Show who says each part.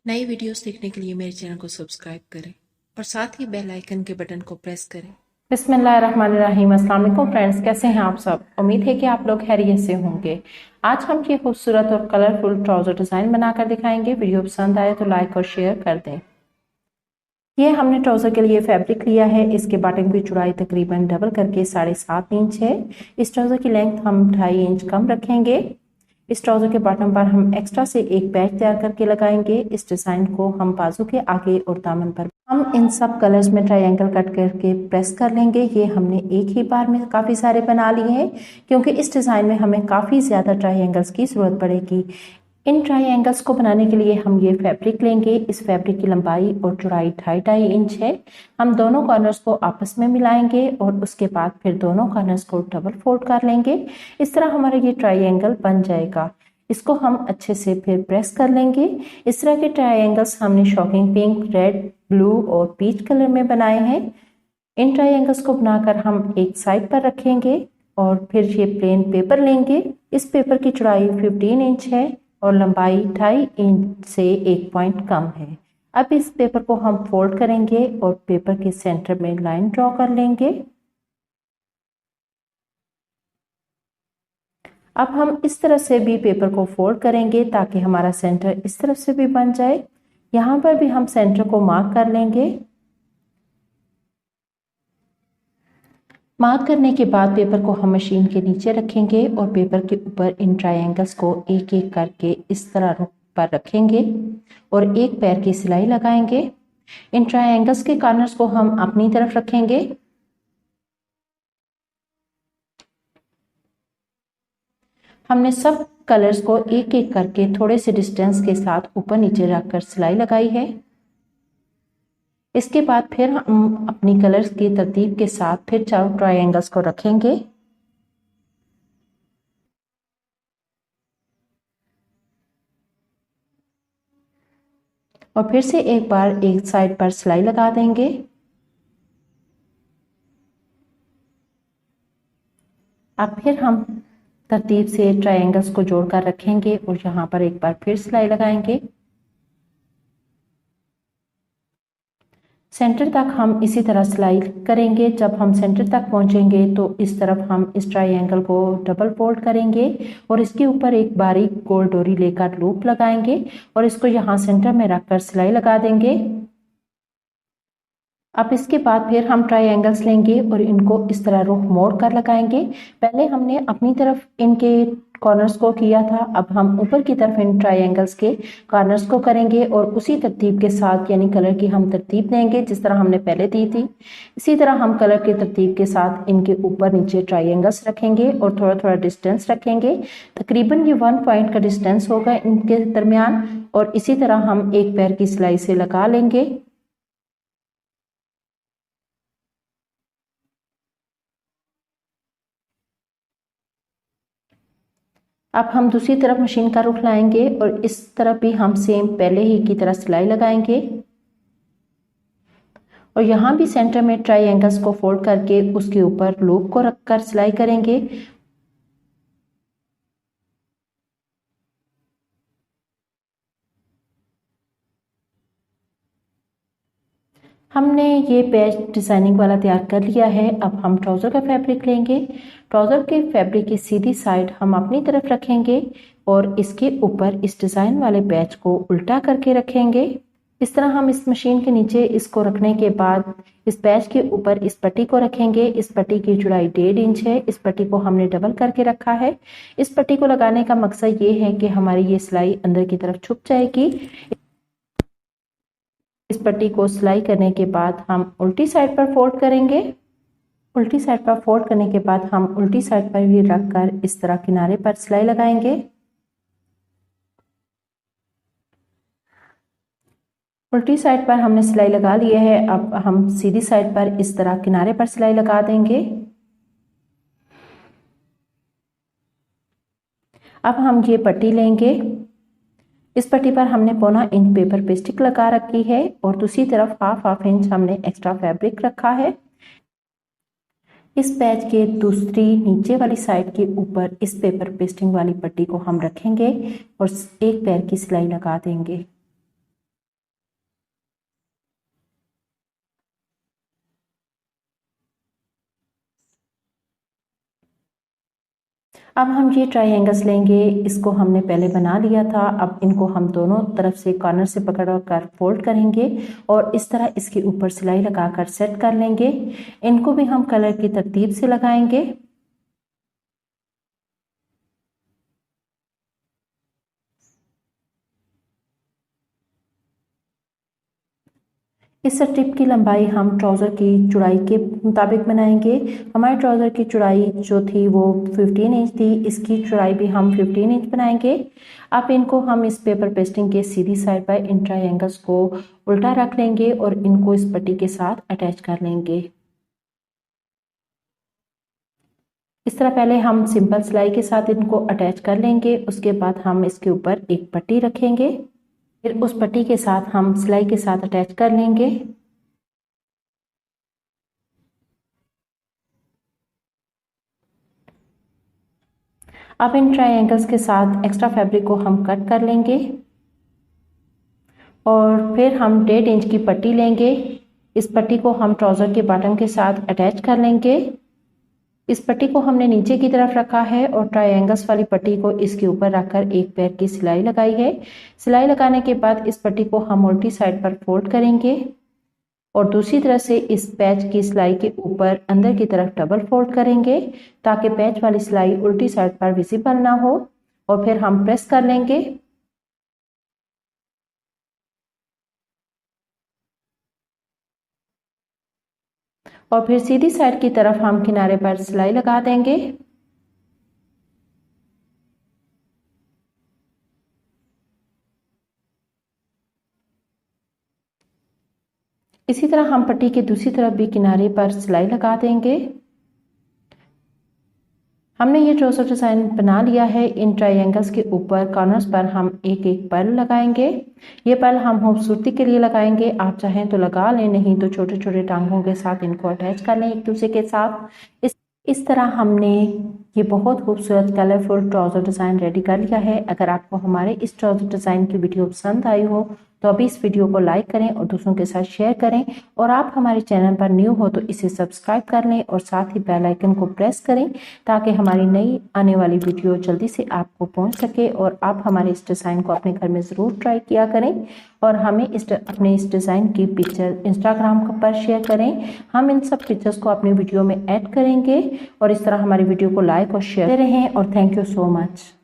Speaker 1: नई वीडियोस देखने के लिए मेरे चैनल को सब्सक्राइब करें और साथ ही बेल आइकन के बटन को प्रेस करें।
Speaker 2: बिस्मिल्लाहिर्रहमानिर्रहीम। अस्सलाम वालेकुम फ्रेंड्स, कैसे हैं आप सब। उम्मीद है कि आप लोग खैरियत से होंगे। आज हम ये खूबसूरत और कलरफुल ट्राउज़र डिज़ाइन बनाकर दिखाएंगे। वीडियो पसंद आए तो लाइक और शेयर कर दें। ये हमने ट्राउज़र के लिए फैब्रिक लिया है। इसके बॉटम की चौड़ाई तकरीबन डबल करके 7.5 इंच है। इस ट्राउज़र की लेंथ हम 2.5 इंच कम रखेंगे। इस ट्राउज़र के बॉटम पर हम एक्स्ट्रा से एक पैच तैयार करके लगाएंगे। इस डिज़ाइन को हम बाजू के आगे और दामन पर हम इन सब कलर्स में ट्रायंगल कट करके प्रेस कर लेंगे। ये हमने एक ही बार में काफ़ी सारे बना लिए हैं क्योंकि इस डिज़ाइन में हमें काफ़ी ज़्यादा ट्रायंगल्स की ज़रूरत पड़ेगी। इन ट्रायंगल्स को बनाने के लिए हम ये फैब्रिक लेंगे। इस फैब्रिक की लंबाई और चौड़ाई 2.5 इंच है। हम दोनों कॉर्नर्स को आपस में मिलाएंगे और उसके बाद फिर दोनों कॉर्नर्स को डबल फोल्ड कर लेंगे। इस तरह हमारा ये ट्रायंगल बन जाएगा। इसको हम अच्छे से फिर प्रेस कर लेंगे। इस तरह के ट्रायंगल्स हमने शॉकिंग पिंक, रेड, ब्लू और पीच कलर में बनाए हैं। इन ट्रायंगल्स को बनाकर हम एक साइड पर रखेंगे और फिर ये प्लेन पेपर लेंगे। इस पेपर की चौड़ाई 15 इंच है और लंबाई 2.5 इंच से 1 पॉइंट कम है। अब इस पेपर को हम फोल्ड करेंगे और पेपर के सेंटर में लाइन ड्रॉ कर लेंगे। अब हम इस तरह से भी पेपर को फोल्ड करेंगे ताकि हमारा सेंटर इस तरफ से भी बन जाए। यहाँ पर भी हम सेंटर को मार्क कर लेंगे। मार्क करने के बाद पेपर को हम मशीन के नीचे रखेंगे और पेपर के ऊपर इन ट्रायंगल्स को एक एक करके इस तरह पर रखेंगे और एक पैर की सिलाई लगाएंगे। इन ट्रायंगल्स के कॉर्नर्स को हम अपनी तरफ रखेंगे। हमने सब कलर्स को एक एक करके थोड़े से डिस्टेंस के साथ ऊपर नीचे रखकर सिलाई लगाई है। इसके बाद फिर हम अपनी कलर्स की तरतीब के साथ फिर चारों ट्रायंगल्स को रखेंगे। और फिर से एक बार एक साइड पर सिलाई लगा देंगे। अब फिर हम तरतीब से ट्रायंगल्स को जोड़कर रखेंगे और यहाँ पर एक बार फिर सिलाई लगाएंगे। सेंटर तक हम इसी तरह सिलाई करेंगे। जब हम सेंटर तक पहुंचेंगे तो इस तरफ हम इस ट्रायंगल को डबल फोल्ड करेंगे और इसके ऊपर एक बारीक गोल डोरी लेकर लूप लगाएंगे और इसको यहाँ सेंटर में रखकर सिलाई लगा देंगे। अब इसके बाद फिर हम ट्रायंगल्स लेंगे और इनको इस तरह रुख मोड़ कर लगाएंगे। पहले हमने अपनी तरफ इनके कॉर्नर्स को किया था, अब हम ऊपर की तरफ इन ट्रायंगल्स के कॉर्नर्स को करेंगे और उसी तरतीब के साथ यानी कलर की हम तरतीब देंगे जिस तरह हमने पहले दी थी। इसी तरह हम कलर की तरतीब के साथ इनके ऊपर नीचे ट्रायंगल्स रखेंगे और थोड़ा थोड़ा डिस्टेंस रखेंगे। तकरीबन ये 1 पॉइंट का डिस्टेंस होगा इनके दरमियान और इसी तरह हम एक पैर की सिलाई से लगा लेंगे। अब हम दूसरी तरफ मशीन का रुख लाएंगे और इस तरफ भी हम सेम पहले ही की तरह सिलाई लगाएंगे और यहाँ भी सेंटर में ट्रायंगल्स को फोल्ड करके उसके ऊपर लूप को रखकर सिलाई करेंगे। हमने ये पैच डिजाइनिंग वाला तैयार कर लिया है। अब हम ट्राउज़र का फैब्रिक लेंगे। ट्राउज़र के फैब्रिक की सीधी साइड हम अपनी तरफ रखेंगे और इसके ऊपर इस डिज़ाइन वाले पैच को उल्टा करके रखेंगे। इस तरह हम इस मशीन के नीचे इसको रखने के बाद इस पैच के ऊपर इस पट्टी को रखेंगे। इस पट्टी की चौड़ाई 1.5 इंच है। इस पट्टी को हमने डबल करके रखा है। इस पट्टी को लगाने का मकसद ये है कि हमारी ये सिलाई अंदर की तरफ छुप जाएगी। इस पट्टी को सिलाई करने के बाद हम उल्टी साइड पर फोल्ड करेंगे। उल्टी साइड पर फोल्ड करने के बाद हम उल्टी साइड पर भी रखकर इस तरह किनारे पर सिलाई लगाएंगे। उल्टी साइड पर हमने सिलाई लगा लिया है। अब हम सीधी साइड पर इस तरह किनारे पर सिलाई लगा देंगे। अब हम ये पट्टी लेंगे। इस पट्टी पर हमने 1.25 इंच पेपर पे स्टिक लगा रखी है और दूसरी तरफ हाफ इंच हमने एक्स्ट्रा फैब्रिक रखा है। इस पैच के दूसरी नीचे वाली साइड के ऊपर इस पेपर पेस्टिंग वाली पट्टी को हम रखेंगे और एक पैर की सिलाई लगा देंगे। अब हम ये ट्रायंगल्स लेंगे, इसको हमने पहले बना लिया था। अब इनको हम दोनों तरफ से कॉर्नर से पकड़ कर फोल्ड करेंगे और इस तरह इसके ऊपर सिलाई लगाकर सेट कर लेंगे। इनको भी हम कलर की तरतीब से लगाएंगे। इस स्ट्रिप की लंबाई हम ट्राउज़र की चौड़ाई के मुताबिक बनाएंगे। हमारे ट्राउज़र की चौड़ाई जो थी वो 15 इंच थी, इसकी चौड़ाई भी हम 15 इंच बनाएंगे। अब इनको हम इस पेपर पेस्टिंग के सीधी साइड पर इन ट्रायंगल्स को उल्टा रख लेंगे और इनको इस पट्टी के साथ अटैच कर लेंगे। इस तरह पहले हम सिंपल सिलाई के साथ इनको अटैच कर लेंगे, उसके बाद हम इसके ऊपर एक पट्टी रखेंगे, फिर उस पट्टी के साथ हम सिलाई के साथ अटैच कर लेंगे। अब इन ट्रायंगल्स के साथ एक्स्ट्रा फैब्रिक को हम कट कर लेंगे और फिर हम 1.5 इंच की पट्टी लेंगे। इस पट्टी को हम ट्राउज़र के बॉटम के साथ अटैच कर लेंगे। इस पट्टी को हमने नीचे की तरफ रखा है और ट्रायंगल्स वाली पट्टी को इसके ऊपर रखकर एक पैर की सिलाई लगाई है। सिलाई लगाने के बाद इस पट्टी को हम उल्टी साइड पर फोल्ड करेंगे और दूसरी तरफ से इस पैच की सिलाई के ऊपर अंदर की तरफ डबल फोल्ड करेंगे ताकि पैच वाली सिलाई उल्टी साइड पर विजिबल ना हो और फिर हम प्रेस कर लेंगे। और फिर सीधी साइड की तरफ हम किनारे पर सिलाई लगा देंगे। इसी तरह हम पट्टी के दूसरी तरफ भी किनारे पर सिलाई लगा देंगे। हमने ये ट्राउज़र डिज़ाइन बना लिया है। इन ट्रायंगल्स के ऊपर कॉर्नर्स पर हम एक एक पर्ल लगाएंगे। ये पर्ल हम खूबसूरती के लिए लगाएंगे, आप चाहें तो लगा लें, नहीं तो छोटे छोटे टांगों के साथ इनको अटैच कर लें एक दूसरे के साथ। इस तरह हमने ये बहुत खूबसूरत कलरफुल ट्राउज़र डिज़ाइन रेडी कर लिया है। अगर आपको हमारे इस ट्राउज़र डिज़ाइन की वीडियो पसंद आई हो तो अभी इस वीडियो को लाइक करें और दूसरों के साथ शेयर करें, और आप हमारे चैनल पर न्यू हो तो इसे सब्सक्राइब कर लें और साथ ही बेल आइकन को प्रेस करें ताकि हमारी नई आने वाली वीडियो जल्दी से आपको पहुंच सके। और आप हमारे इस डिज़ाइन को अपने घर में ज़रूर ट्राई किया करें और हमें अपने इस डिज़ाइन की पिक्चर इंस्टाग्राम पर शेयर करें। हम इन सब पिक्चर्स को अपनी वीडियो में ऐड करेंगे और इस तरह हमारी वीडियो को लाइक और शेयर रहें। और थैंक यू सो मच।